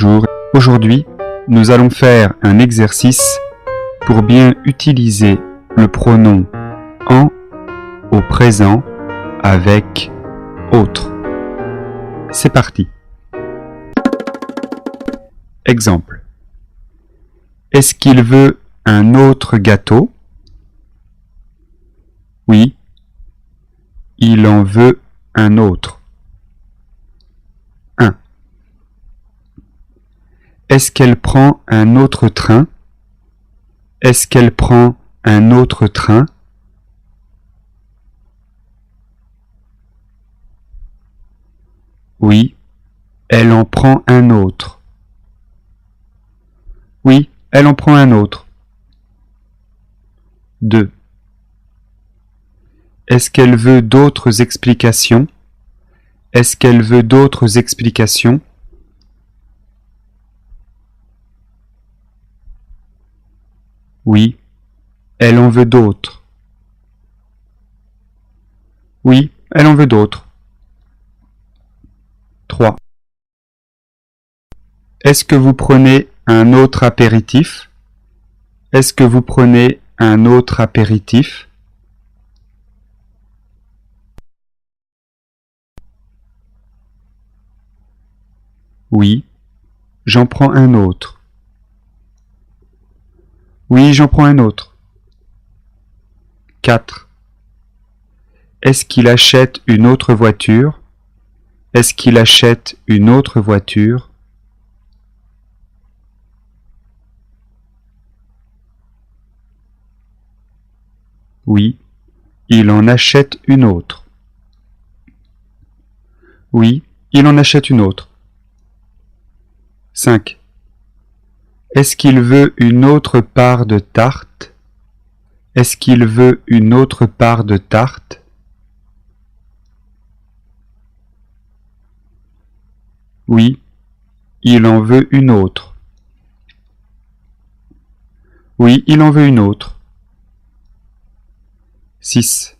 Bonjour, aujourd'hui nous allons faire un exercice pour bien utiliser le pronom en au présent avec autre. C'est parti. Exemple. Est-ce qu'il veut un autre gâteau? Oui, il en veut un autre. 1. Est-ce qu'elle prend un autre train? Est-ce qu'elle prend un autre train? Oui, elle en prend un autre. Oui, elle en prend un autre. 2. Est-ce qu'elle veut d'autres explications? Est-ce qu'elle veut d'autres explications? Oui, elle en veut d'autres. Oui, elle en veut d'autres. 3. Est-ce que vous prenez un autre apéritif? Est-ce que vous prenez un autre apéritif? Oui, j'en prends un autre. Oui, j'en prends un autre. 4. Est-ce qu'il achète une autre voiture? Est-ce qu'il achète une autre voiture? Oui, il en achète une autre. Oui, il en achète une autre. 5. Est-ce qu'il veut une autre part de tarte? Est-ce qu'il veut une autre part de tarte? Oui, il en veut une autre. Oui, il en veut une autre. 6.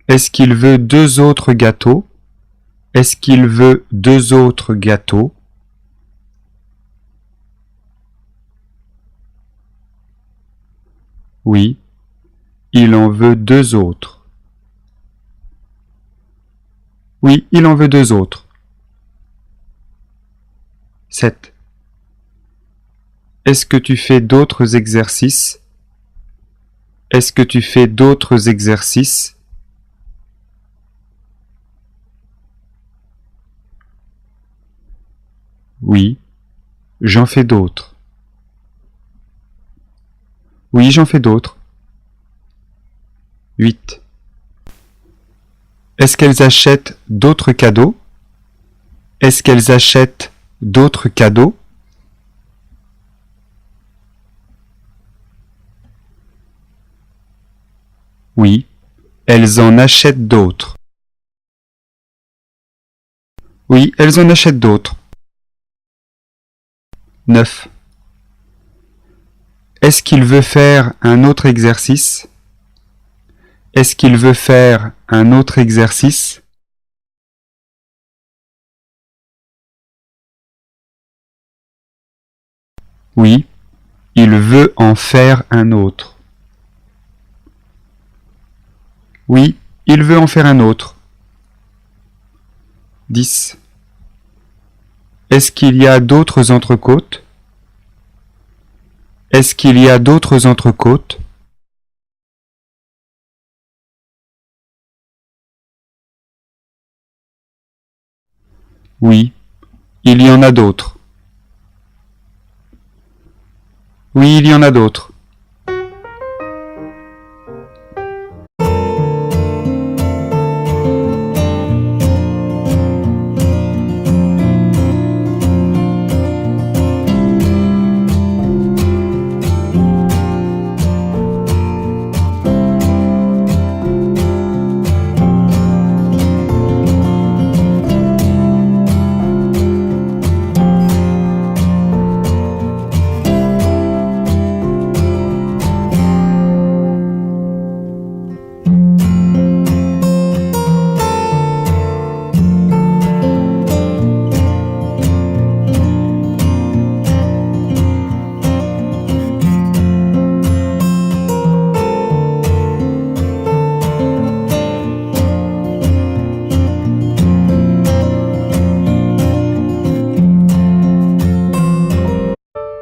Est-ce qu'il veut deux autres gâteaux? Est-ce qu'il veut deux autres gâteaux? Oui, il en veut deux autres. Oui, il en veut deux autres. 7. Est-ce que tu fais d'autres exercices? Est-ce que tu fais d'autres exercices? Oui, j'en fais d'autres. Oui, j'en fais d'autres. 8. Est-ce qu'elles achètent d'autres cadeaux? Est-ce qu'elles achètent d'autres cadeaux? Oui, elles en achètent d'autres. Oui, elles en achètent d'autres. 9. Est-ce qu'il veut faire un autre exercice? Est-ce qu'il veut faire un autre exercice? Oui, il veut en faire un autre. Oui, il veut en faire un autre. 10. Est-ce qu'il y a d'autres entrecôtes? Est-ce qu'il y a d'autres entrecôtes? Oui, il y en a d'autres. Oui, il y en a d'autres.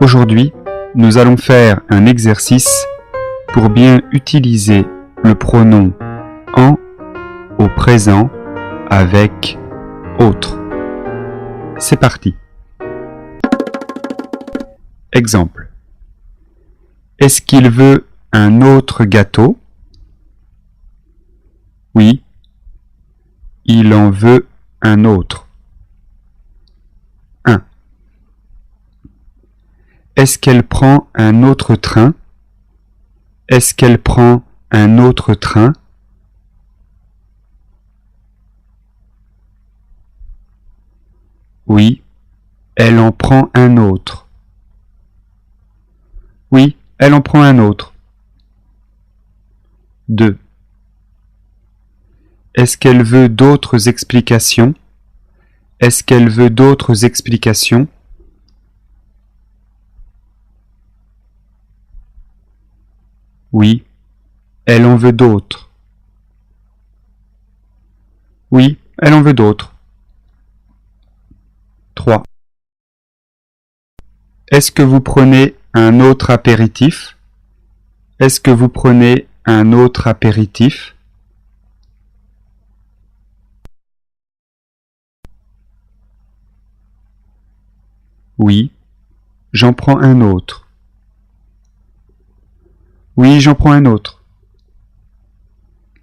Aujourd'hui, nous allons faire un exercice pour bien utiliser le pronom en au présent avec autre. C'est parti. Exemple. Est-ce qu'il veut un autre gâteau? Oui, il en veut un autre. 1. Est-ce qu'elle prend un autre train? Est-ce qu'elle prend un autre train? Oui, elle en prend un autre. Oui, elle en prend un autre. 2. Est-ce qu'elle veut d'autres explications? Est-ce qu'elle veut d'autres explications? Oui, elle en veut d'autres. Oui, elle en veut d'autres. 3. Est-ce que vous prenez un autre apéritif? Est-ce que vous prenez un autre apéritif? Oui, j'en prends un autre. Oui, j'en prends un autre.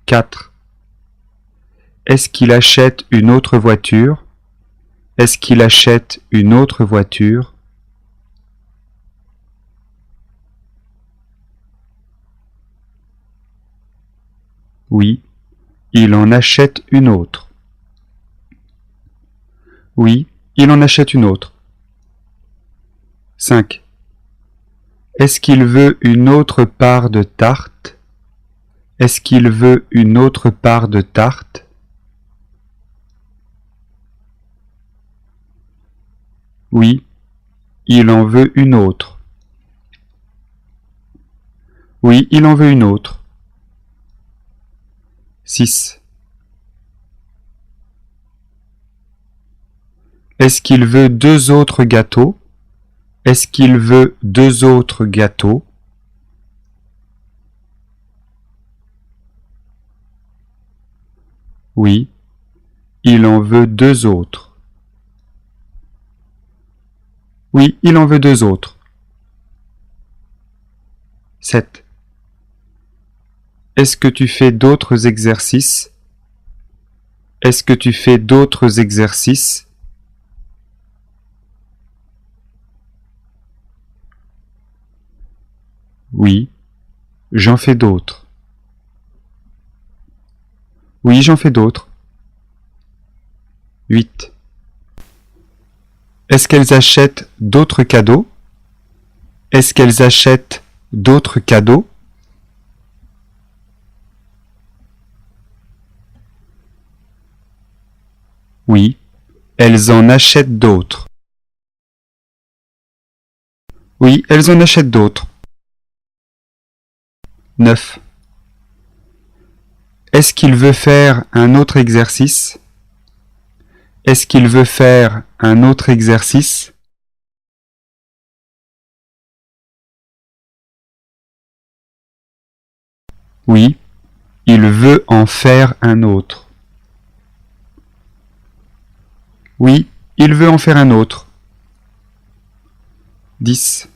4. Est-ce qu'il achète une autre voiture? Est-ce qu'il achète une autre voiture? Oui, il en achète une autre. Oui, il en achète une autre. 5. Est-ce qu'il veut une autre part de tarte? Est-ce qu'il veut une autre part de tarte? Oui, il en veut une autre. Oui, il en veut une autre. 6. Est-ce qu'il veut deux autres gâteaux? Est-ce qu'il veut deux autres gâteaux? Oui, il en veut deux autres. Oui, il en veut deux autres. 7. Est-ce que tu fais d'autres exercices? Est-ce que tu fais d'autres exercices? Oui, j'en fais d'autres. Oui, j'en fais d'autres. 8. Est-ce qu'elles achètent d'autres cadeaux? Est-ce qu'elles achètent d'autres cadeaux? Oui, elles en achètent d'autres. Oui, elles en achètent d'autres. 9. Est-ce qu'il veut faire un autre exercice? Est-ce qu'il veut faire un autre exercice? Oui, il veut en faire un autre. Oui, il veut en faire un autre. 10.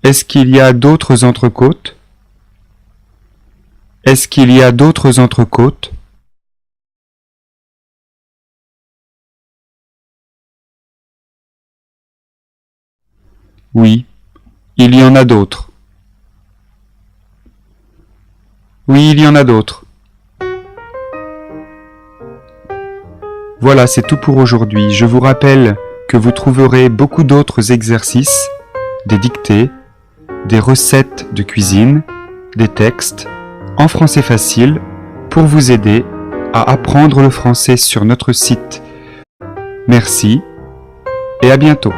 Est-ce qu'il y a d'autres entrecôtes? Est-ce qu'il y a d'autres entrecôtes? Oui, il y en a d'autres. Oui, il y en a d'autres. Voilà, c'est tout pour aujourd'hui. Je vous rappelle que vous trouverez beaucoup d'autres exercices, des dictées, des recettes de cuisine, des textes, en français facile, pour vous aider à apprendre le français sur notre site. Merci et à bientôt.